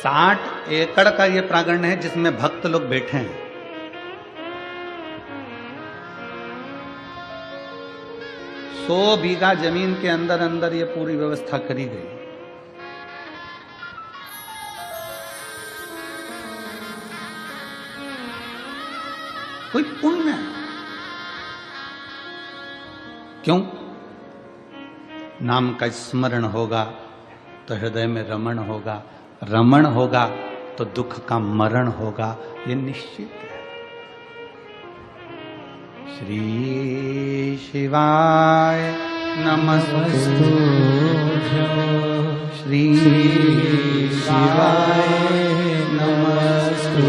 60 एकड़ का ये प्रांगण है जिसमें भक्त लोग बैठे हैं। सौ बीघा जमीन के अंदर अंदर ये पूरी व्यवस्था करी गई। कोई पुण्य है। क्यों? नाम का स्मरण होगा तो हृदय में रमण होगा, रमण होगा तो दुख का मरण होगा, ये निश्चित है। श्री शिवाय नमस्तु, श्री शिवाय नमस्तु,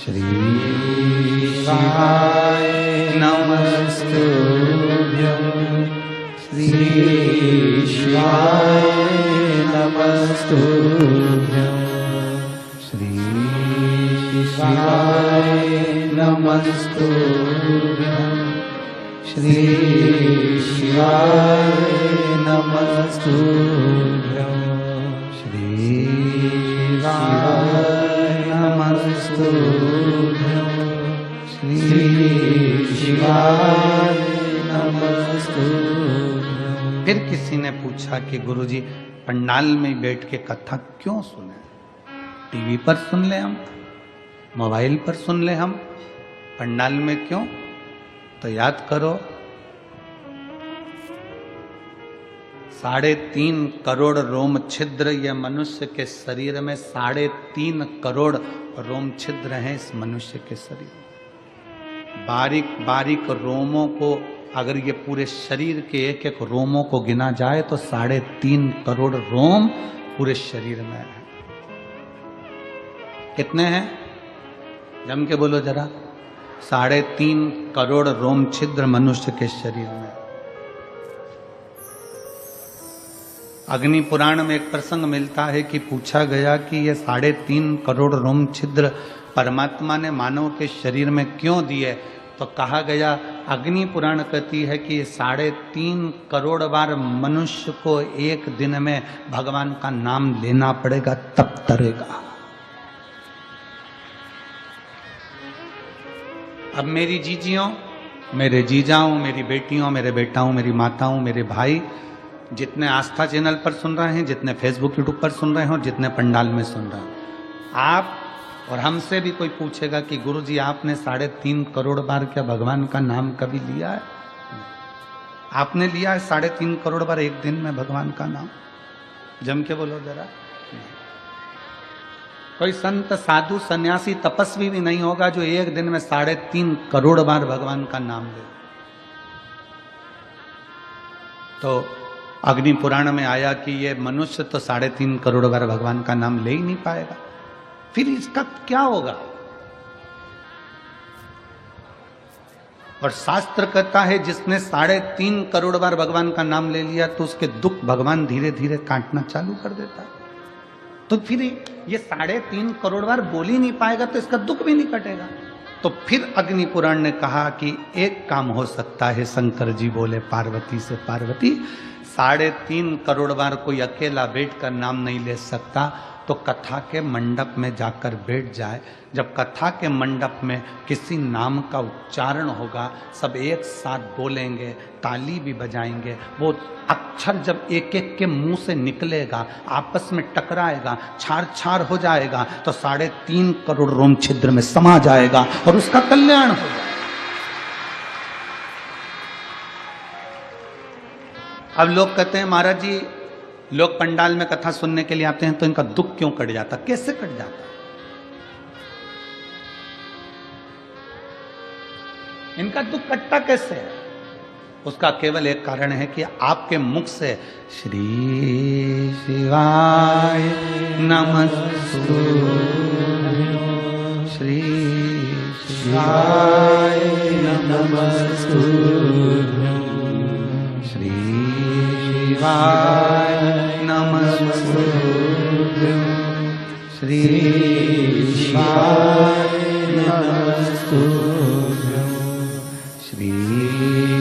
श्री शिवाय नमस्तु, श्री शिवाय नमस्तु, श्री शिवाय नमस्तु, श्री शिवाय नमस्तु, श्री शिवाय नमस्तु, श्री शिवाय नमस्तु। फिर किसी ने पूछा कि गुरुजी पंडाल में बैठ के कथा क्यों सुने? टीवी पर सुन ले हम, मोबाइल पर सुन ले हम, पंडाल में क्यों? तो याद करो 3.5 करोड़ रोम छिद्र ये मनुष्य के शरीर में 3.5 करोड़ रोम छिद्र हैं इस मनुष्य के शरीर में। बारीक बारीक रोमों को अगर ये पूरे शरीर के एक एक रोमों को गिना जाए तो 3.5 करोड़ रोम पूरे शरीर में है। कितने हैं? जम के बोलो जरा। 3.5 करोड़ रोम छिद्र मनुष्य के शरीर में। अग्नि पुराण में एक प्रसंग मिलता है कि पूछा गया कि ये 3.5 करोड़ रोम छिद्र परमात्मा ने मानव के शरीर में क्यों दिए? तो कहा गया, अग्नि पुराण कहती है कि 3.5 करोड़ बार मनुष्य को एक दिन में भगवान का नाम लेना पड़ेगा तब तरेगा। अब मेरी जीजियों, मेरे जीजाओं, मेरी बेटियों, मेरे बेटाओं, मेरी माताओं, मेरे भाई, जितने आस्था चैनल पर सुन रहे हैं, जितने फेसबुक यूट्यूब पर सुन रहे हैं और जितने पंडाल में सुन रहे हैं, आप और हमसे भी कोई पूछेगा कि गुरुजी आपने 3.5 करोड़ बार क्या भगवान का नाम कभी लिया है? आपने लिया है 3.5 करोड़ बार एक दिन में भगवान का नाम? जम के बोलो जरा। कोई संत साधु सन्यासी तपस्वी भी नहीं होगा जो एक दिन में 3.5 करोड़ बार भगवान का नाम ले। तो अग्नि पुराण में आया कि ये मनुष्य तो 3.5 करोड़ बार भगवान का नाम ले ही नहीं पाएगा, फिर इसका क्या होगा? और शास्त्र कहता है जिसने 3.5 करोड़ बार भगवान का नाम ले लिया तो उसके दुख भगवान धीरे धीरे काटना चालू कर देता है। तो फिर ये 3.5 करोड़ बार बोल ही नहीं पाएगा तो इसका दुख भी नहीं कटेगा। तो फिर अग्नि पुराण ने कहा कि एक काम हो सकता है। शंकर जी बोले पार्वती से, पार्वती 3.5 करोड़ बार कोई अकेला बैठकर नाम नहीं ले सकता, तो कथा के मंडप में जाकर बैठ जाए। जब कथा के मंडप में किसी नाम का उच्चारण होगा, सब एक साथ बोलेंगे, ताली भी बजाएंगे, वो अक्षर जब एक एक के मुंह से निकलेगा, आपस में टकराएगा, छार छार हो जाएगा, तो 3.5 करोड़ रोम छिद्र में समा जाएगा और उसका कल्याण होगा। अब लोग कहते हैं महाराज जी, लोग पंडाल में कथा सुनने के लिए आते हैं तो इनका दुख क्यों कट जाता? कैसे कट जाता? इनका दुख कटता कैसे है? उसका केवल एक कारण है कि आपके मुख से श्री शिवाय नमस्तु, श्री शिवाय नमस्तु, श्री शिवाय नमस्तु, श्री शिवाय नमस्तु, श्री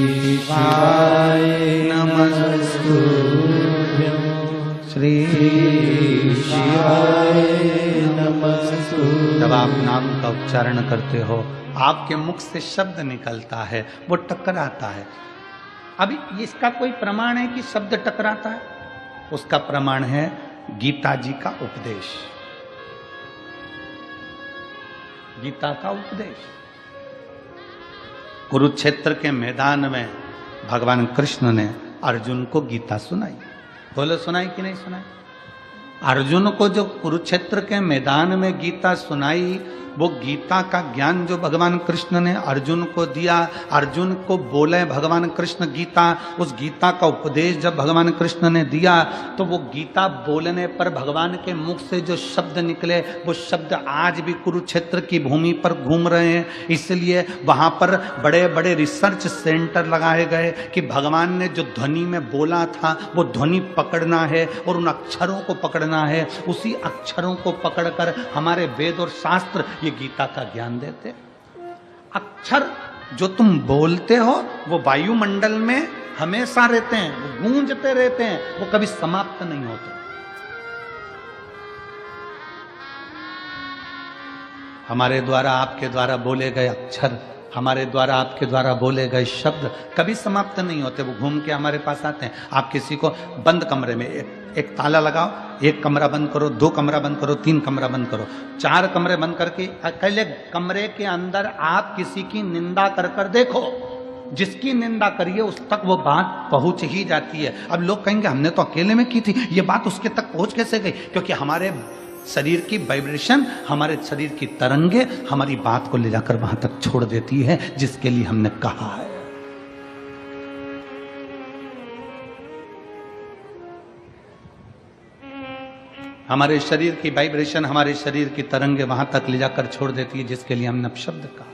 शिवाय नमस्तु, श्री उच्चारण करते हो, आपके मुख से शब्द निकलता है, वो टकराता है। अभी इसका कोई प्रमाण है कि शब्द टकराता है? उसका प्रमाण है गीता जी का उपदेश, गीता का उपदेश। कुरुक्षेत्र के मैदान में भगवान कृष्ण ने अर्जुन को गीता सुनाई। बोलो सुनाई कि नहीं सुनाई? अर्जुन को जो कुरुक्षेत्र के मैदान में गीता सुनाई, वो गीता का ज्ञान जो भगवान कृष्ण ने अर्जुन को दिया, अर्जुन को बोले भगवान कृष्ण गीता, उस गीता का उपदेश जब भगवान कृष्ण ने दिया, तो वो गीता बोलने पर भगवान के मुख से जो शब्द निकले, वो शब्द आज भी कुरुक्षेत्र की भूमि पर घूम रहे हैं। इसलिए वहाँ पर बड़े बड़े रिसर्च सेंटर लगाए गए कि भगवान ने जो ध्वनि में बोला था, वो ध्वनि पकड़ना है और उन अक्षरों को पकड़ना है। उसी अक्षरों को पकड़कर हमारे वेद और शास्त्र ये गीता का ज्ञान देते। अक्षर जो तुम बोलते हो वो वायुमंडल में हमेशा रहते हैं, वो गूंजते रहते हैं, वो कभी समाप्त नहीं होते। हमारे द्वारा आपके द्वारा बोले गए अक्षर, हमारे द्वारा आपके द्वारा बोले गए शब्द कभी समाप्त नहीं होते, वो घूम के हमारे पास आते हैं। आप किसी को बंद कमरे में एक ताला लगाओ, एक कमरा बंद करो, 2 कमरा बंद करो, 3 कमरा बंद करो, 4 कमरे बंद करके अकेले कमरे के अंदर आप किसी की निंदा कर कर देखो, जिसकी निंदा करिए उस तक वो बात पहुंच ही जाती है। अब लोग कहेंगे हमने तो अकेले में की थी, ये बात उसके तक पहुंच कैसे गई? क्योंकि हमारे शरीर की वाइब्रेशन, हमारे शरीर की तरंगे हमारी बात को ले जाकर वहां तक छोड़ देती है जिसके लिए हमने कहा है। हमारे शरीर की वाइब्रेशन, हमारे शरीर की तरंगे वहां तक ले जाकर छोड़ देती है जिसके लिए हमने अपशब्द कहा।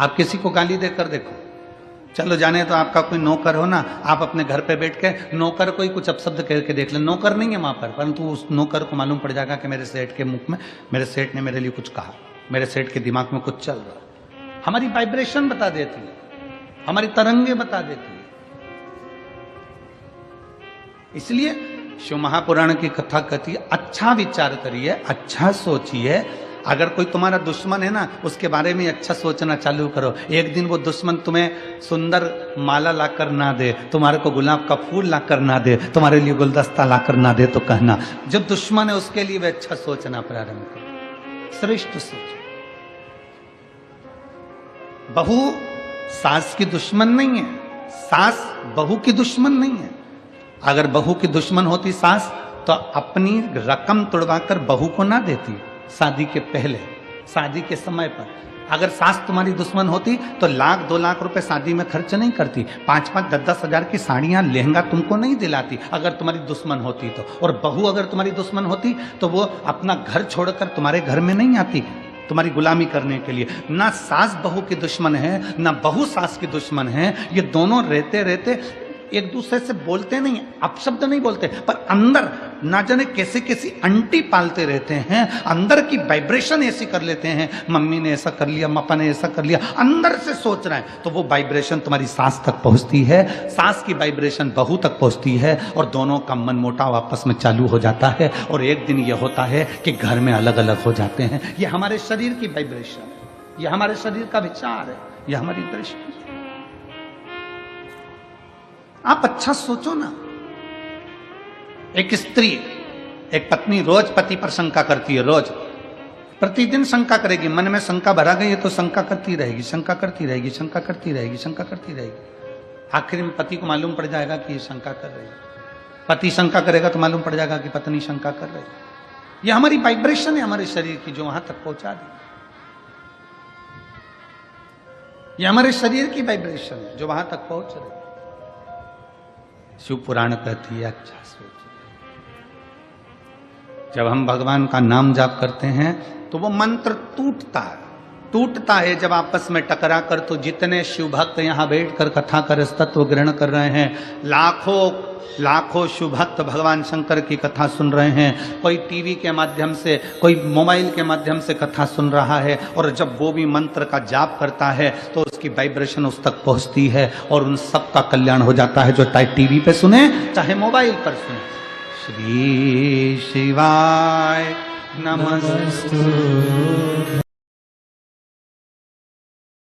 आप किसी को गाली देकर देखो, चलो जाने तो आपका कोई नौकर हो ना, आप अपने घर पे बैठ के नौकर को ही कुछ अपशब्द कह के देख ले, नौकर नहीं है वहां पर, परंतु उस नौकर को मालूम पड़ जाएगा कि मेरे सेठ के मुख में, मेरे सेठ ने मेरे लिए कुछ कहा, मेरे सेठ के दिमाग में कुछ चल रहा है। हमारी वाइब्रेशन बता देती है, हमारी तरंगे बता देती है। इसलिए शिव महापुराण की कथा कहती है, अच्छा विचार करिए, अच्छा सोचिए। अगर कोई तुम्हारा दुश्मन है ना, उसके बारे में अच्छा सोचना चालू करो। एक दिन वो दुश्मन तुम्हें सुंदर माला लाकर ना दे, तुम्हारे को गुलाब का फूल लाकर ना दे, तुम्हारे लिए गुलदस्ता लाकर ना दे, तो कहना जो दुश्मन है उसके लिए वे अच्छा सोचना प्रारंभ करो, श्रेष्ठ सोचो। बहू सास की दुश्मन नहीं है, सास बहू की दुश्मन नहीं है। अगर बहू की दुश्मन होती सास, तो अपनी रकम तुड़वाकर बहू को ना देती शादी के पहले, शादी के समय पर। अगर सास तुम्हारी दुश्मन होती तो 1-2 लाख रुपए शादी में खर्च नहीं करती, 5-5, 10-10 हजार की साड़ियां, लहंगा तुमको नहीं दिलाती अगर तुम्हारी दुश्मन होती तो। और बहू अगर तुम्हारी दुश्मन होती तो वो अपना घर छोड़कर तुम्हारे घर में नहीं आती तुम्हारी गुलामी करने के लिए। ना सास बहू की दुश्मन है, ना बहू सास की दुश्मन है। ये दोनों रहते रहते एक दूसरे से बोलते नहीं, अपशब्द नहीं बोलते, पर अंदर ना जाने कैसे कैसी अंटी पालते रहते हैं, अंदर की वाइब्रेशन ऐसी कर लेते हैं। मम्मी ने ऐसा कर लिया, पापा ने ऐसा कर लिया, अंदर से सोच रहे हैं, तो वो वाइब्रेशन तुम्हारी सास तक पहुंचती है, सास की वाइब्रेशन बहू तक पहुंचती है, और दोनों का मन मोटाव आपस में चालू हो जाता है। और एक दिन ये होता है कि घर में अलग अलग हो जाते हैं। ये हमारे शरीर की वाइब्रेशन, ये हमारे शरीर का विचार है, ये हमारी दृष्टि। आप अच्छा सोचो ना। एक स्त्री, एक पत्नी रोज पति पर शंका करती है, रोज प्रतिदिन शंका करेगी, मन में शंका भरा गई है तो शंका करती रहेगी, शंका करती रहेगी, शंका करती रहेगी, शंका करती रहेगी। आखिर में पति को मालूम पड़ जाएगा कि ये शंका कर रही है। पति शंका करेगा तो मालूम पड़ जाएगा कि पत्नी शंका कर रही है। ये हमारी वाइब्रेशन है हमारे शरीर की, जो वहां तक पहुंचा दी। ये हमारे शरीर की वाइब्रेशन है जो वहां तक पहुंच रही है। शिव पुराण कहती है, अच्छा सोचिए, जब हम भगवान का नाम जाप करते हैं तो वो मंत्र टूटता है जब आपस में टकरा कर। तो जितने शिव भक्त यहाँ बैठकर कथा कर तत्व ग्रहण कर रहे हैं, लाखों शिव भक्त भगवान शंकर की कथा सुन रहे हैं। कोई टीवी के माध्यम से, कोई मोबाइल के माध्यम से कथा सुन रहा है, और जब वो भी मंत्र का जाप करता है तो उसकी वाइब्रेशन उस तक पहुंचती है और उन सब का कल्याण हो जाता है, जो चाहे टीवी पे सुने चाहे मोबाइल पर सुने। श्री शिवाय नमस्तु।